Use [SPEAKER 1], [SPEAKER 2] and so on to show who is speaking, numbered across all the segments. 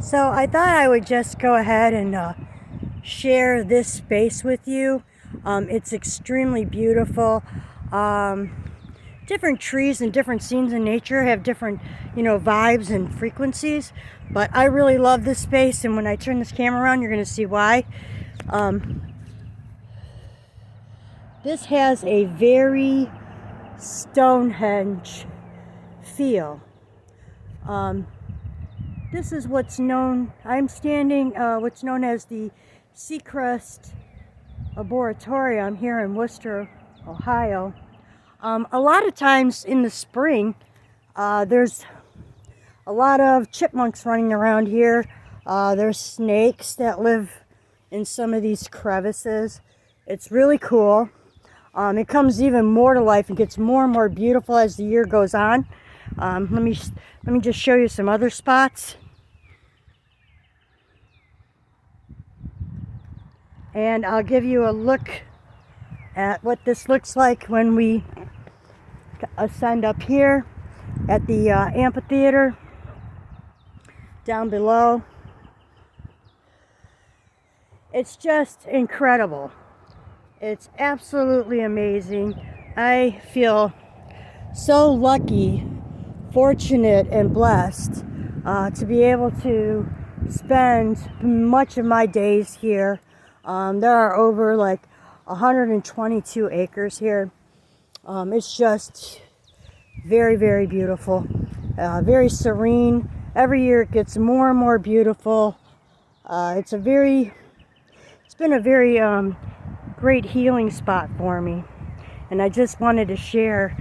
[SPEAKER 1] So I thought I would just go ahead and share this space with you. It's extremely beautiful. Different trees and different scenes in nature have different, vibes and frequencies. But I really love this space, and when I turn this camera around, you're going to see why. This has a very Stonehenge feel. This is what's known, I'm standing what's known as the Seacrest Arboretum here in Worcester, Ohio. A lot of times in the spring, there's a lot of chipmunks running around here. There's snakes that live in some of these crevices. It's really cool. It comes even more to life and gets more and more beautiful as the year goes on. Let me just show you some other spots. And I'll give you a look at what this looks like when we ascend up here at the amphitheater down below. It's just incredible. It's absolutely amazing. I feel so lucky, fortunate, and blessed to be able to spend much of my days here. There are over like 122 acres here. It's just very, very beautiful, very serene. Every year it gets more and more beautiful. It's been a very great healing spot for me, and I just wanted to share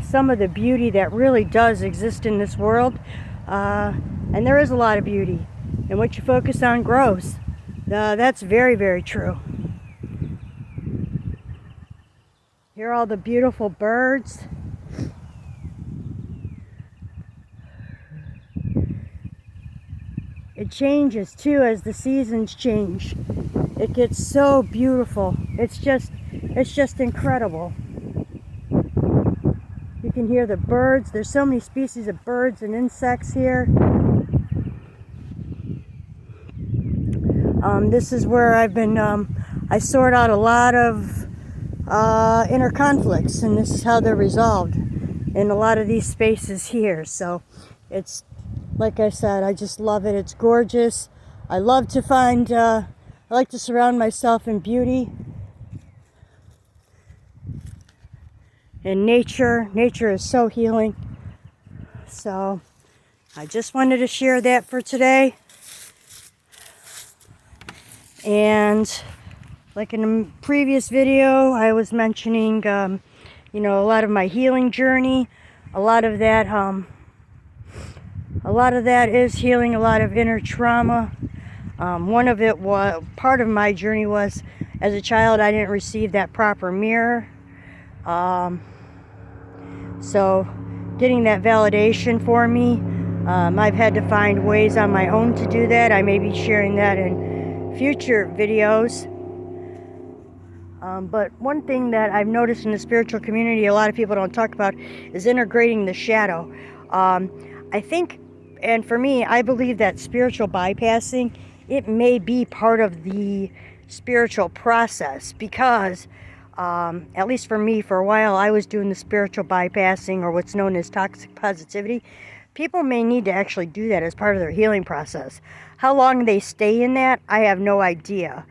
[SPEAKER 1] some of the beauty that really does exist in this world. And there is a lot of beauty, and what you focus on grows. That's very, very true. Here are all the beautiful birds. It changes too as the seasons change. It gets so beautiful. It's just incredible. You can hear the birds. There's so many species of birds and insects here. This is where I've been, I sort out a lot of inner conflicts, and this is how they're resolved in a lot of these spaces here. So it's, like I said, I just love it. It's gorgeous. I love to find, I like to surround myself in beauty and nature. Nature is so healing. So I just wanted to share that for today. And like in a previous video, I was mentioning, a lot of my healing journey. A lot of that is healing a lot of inner trauma. One of it was, part of my journey was, as a child, I didn't receive that proper mirror. So getting that validation for me, I've had to find ways on my own to do that. I may be sharing that in future videos. But one thing that I've noticed in the spiritual community a lot of people don't talk about is integrating the shadow. I think, and for me, I believe that spiritual bypassing, it may be part of the spiritual process, because at least for me, for a while, I was doing the spiritual bypassing, or what's known as toxic positivity. People may need to actually do that as part of their healing process. How long they stay in that, I have no idea.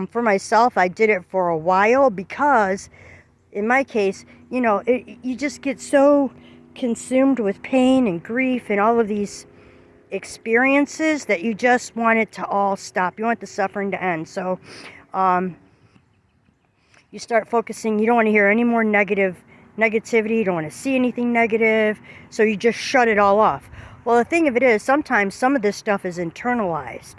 [SPEAKER 1] For myself, I did it for a while because, in my case, you just get so consumed with pain and grief and all of these experiences that you just want it to all stop. You want the suffering to end. So you start focusing. You don't want to hear any more negativity. You don't want to see anything negative. So you just shut it all off. Well, the thing of it is, sometimes some of this stuff is internalized.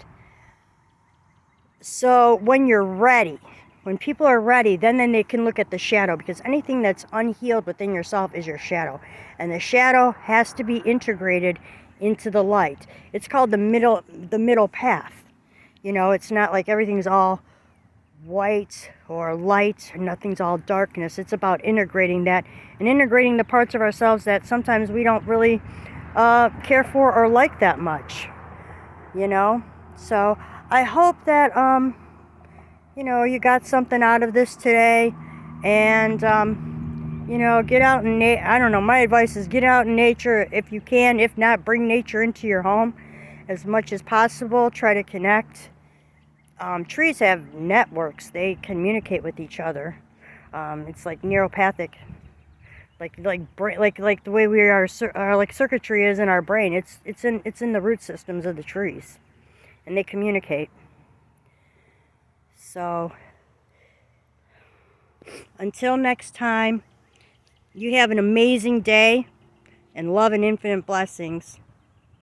[SPEAKER 1] So when you're ready, when people are ready, then they can look at the shadow, because anything that's unhealed within yourself is your shadow. And the shadow has to be integrated into the light. It's called the middle path. It's not like everything's all white or light, and nothing's all darkness. It's about integrating that, and integrating the parts of ourselves that sometimes we don't really care for or like that much. you know. So I hope that you know, you got something out of this today, and you know, get out in I don't know, my advice is get out in nature if you can. If not, bring nature into your home as much as possible. Try to connect. Trees have networks. They communicate with each other. It's like neuropathic, like the way we are, our like circuitry is in our brain. It's in the root systems of the trees, and they communicate. So until next time, you have an amazing day, and love and infinite blessings.